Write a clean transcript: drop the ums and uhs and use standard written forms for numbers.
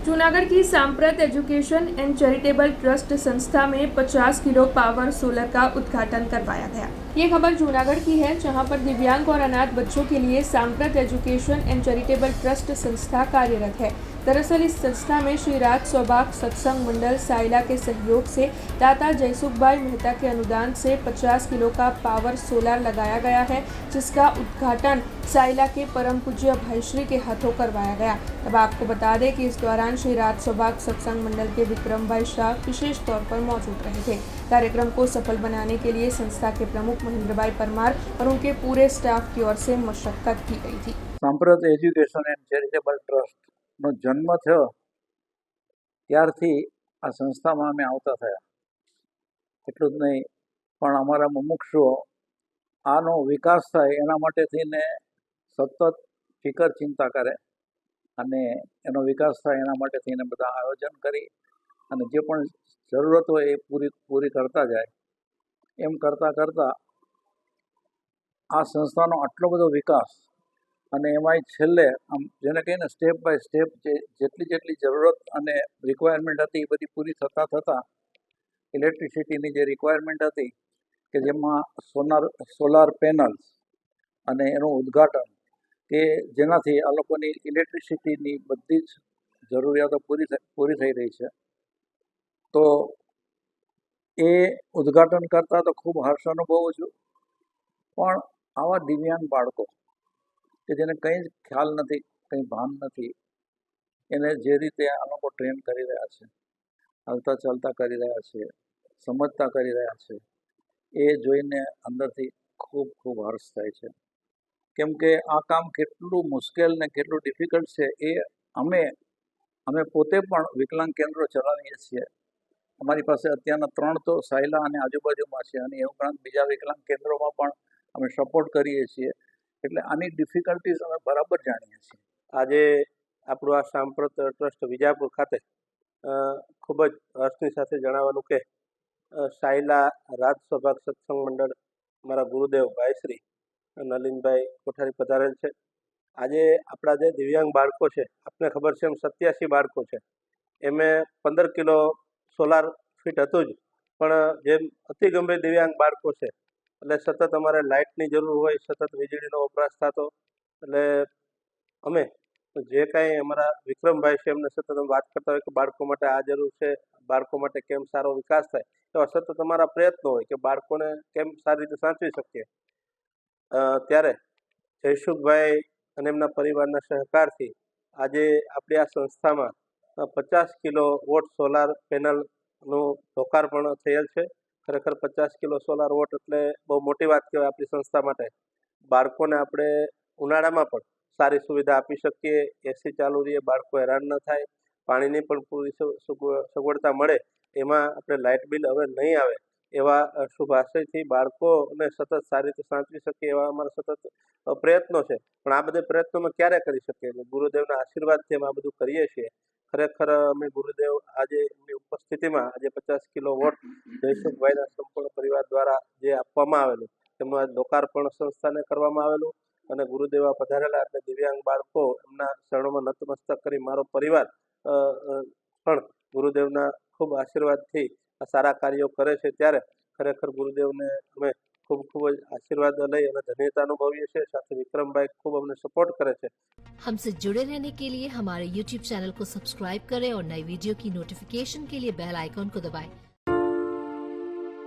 जूनागढ़ की सांप्रत education and charitable trust संस्था में 50 किलो पावर सोलर का उद्घाटन करवाया गया। ये खबर जूनागढ़ की है, जहां पर दिव्यांग और अनाथ बच्चों के लिए सांप्रत एजुकेशन एंड चैरिटेबल ट्रस्ट संस्था कार्यरत है। दरअसल इस संस्था में श्री राज सौभाग सत्संग मंडल साइला के सहयोग से दाता जयसुखभाई मेहता के अनुदान से 50 किलो का पावर सोलर लगाया गया है, जिसका उद्घाटन साइला के परम पूज्य भाईश्री के हाथों करवाया गया। अब आपको बता दें कि इस दौरान श्री राज सौभाग सत्संग मंडल के विक्रम भाई शाह विशेष तौर पर मौजूद रहे थे। कार्यक्रम को सफल बनाने के लिए संस्था के प्रमुख महेंद्र भाई परमार और उनके पूरे स्टाफ की ओर से मशक्कत की गई थी। सांप्रत एज्युकेशन एंड चैरिटेबल ट्रस्ट નો જન્મ થયો ત્યારથી આ સંસ્થામાં અમે આવતા થયા। એટલું જ નહીં, પણ અમારા મુમુક્ષુઓ આનો વિકાસ થાય એના માટે થઈને સતત ફિકર ચિંતા કરે અને એનો વિકાસ થાય એના માટે થઈને બધા આયોજન કરી અને જે પણ જરૂરત હોય એ પૂરી કરતા જાય। એમ કરતાં કરતાં આ સંસ્થાનો આટલો બધો વિકાસ અને એમાંય છેલ્લે આમ જેને કહીને સ્ટેપ બાય સ્ટેપ જેટલી જરૂરત અને રિક્વાયરમેન્ટ હતી એ બધી પૂરી થતાં ઇલેક્ટ્રિસિટીની જે રિક્વાયરમેન્ટ હતી કે જેમાં સોલાર પેનલ્સ અને એનું ઉદ્ઘાટન કે જેનાથી આ લોકોની ઇલેક્ટ્રિસિટીની બધી જ જરૂરિયાતો પૂરી થઈ રહી છે। તો એ ઉદ્ઘાટન કરતાં તો ખૂબ હર્ષ અનુભવું છું। પણ આવા દિવ્યાંગ બાળકો કે જેને કંઈ જ ખ્યાલ નથી, કંઈ ભાન નથી, એને જે રીતે આ લોકો ટ્રેન કરી રહ્યા છે, હાલતા ચાલતા કરી રહ્યા છે, સમજતા કરી રહ્યા છે, એ જોઈને અંદરથી ખૂબ ખૂબ હર્ષ થાય છે। કેમ કે આ કામ કેટલું મુશ્કેલ ને કેટલું ડિફિકલ્ટ છે એ અમે પોતે પણ વિકલાંગ કેન્દ્રો ચલાવીએ છીએ। અમારી પાસે અત્યારના 3 તો સાયલા અને આજુબાજુમાં છે અને એ ઉપરાંત બીજા વિકલાંગ કેન્દ્રોમાં પણ અમે સપોર્ટ કરીએ છીએ। એટલે આની ડિફિકલ્ટીઝ અમે બરાબર જાણીએ છીએ। આજે આપણું આ સાંપ્રત ટ્રસ્ટ વિજાપુર ખાતે ખૂબ જ હર્ષની સાથે જણાવવાનું કે સાયલા રાજ સૌભાગ સત્સંગ મંડળ મારા ગુરુદેવ ભાઈશ્રી નલિનભાઈ કોઠારી પધારેલ છે। આજે આપણા જે દિવ્યાંગ બાળકો છે, આપને ખબર છે એમ 87 બાળકો છે, એમે 15 કિલો સોલાર ફિટ હતું જ, પણ જેમ અતિ ગંભીર દિવ્યાંગ બાળકો છે એટલે સતત અમારે લાઇટની જરૂર હોય, સતત વીજળીનો વપરાશ થતો, એટલે અમે જે કાંઈ અમારા વિક્રમભાઈ છે એમને સતત વાત કરતા હોય કે બાળકો માટે આ જરૂર છે, બાળકો માટે કેમ સારો વિકાસ થાય, એવા સતત અમારા પ્રયત્નો હોય કે બાળકોને કેમ સારી રીતે સાચવી શકીએ। ત્યારે જયસુખભાઈ અને એમના પરિવારના સહકારથી આજે આપણી આ સંસ્થામાં 50 કિલો વોટ સોલાર પેનલનું લોકાર્પણ થયેલ છે। ખરેખર 50 કિલો સોલાર વોટ એટલે બહુ મોટી વાત કહેવાય આપણી સંસ્થા માટે। બાળકોને આપણે ઉનાળામાં પણ સારી સુવિધા આપી શકીએ, એસી ચાલુ રહીએ, બાળકો હેરાન ન થાય, પાણીની પણ પૂરી સગવડતા મળે, એમાં આપણે લાઇટ બિલ હવે નહીં આવે એવા શુભ આશયથી બાળકોને સતત સારી રીતે સાચવી શકીએ એવા અમારા સતત પ્રયત્નો છે। પણ આ બધા પ્રયત્નો અમે ક્યારે કરી શકીએ? ગુરુદેવના આશીર્વાદથી અમે આ બધું કરીએ છીએ। ખરેખર અમે ગુરુદેવ આજે એમની ઉપસ્થિતિમાં આજે 50 કિલો વોટ જયસુખભાઈના સંપૂર્ણ પરિવાર દ્વારા જે આપવામાં આવેલું તેમનું આજ લોકાર્પણ સંસ્થાને કરવામાં આવેલું અને ગુરુદેવા પધારેલા એટલે દિવ્યાંગ બાળકો એમના ચરણોમાં નતમસ્તક કરી મારો પરિવાર પણ ગુરુદેવના ખૂબ આશીર્વાદથી આ સારા કાર્યો કરે છે। ત્યારે ખરેખર ગુરુદેવને અમે ખૂબ જ आशीर्वाद લઈ અને ધન્યતા અનુભવીએ છીએ। સાથે વિક્રમભાઈ ખૂબ અમને સપોર્ટ કરે છે। हमसे जुड़े रहने के लिए हमारे YouTube चैनल को सब्सक्राइब करें और नई वीडियो की नोटिफिकेशन के लिए बेल आइकॉन को दबाएं।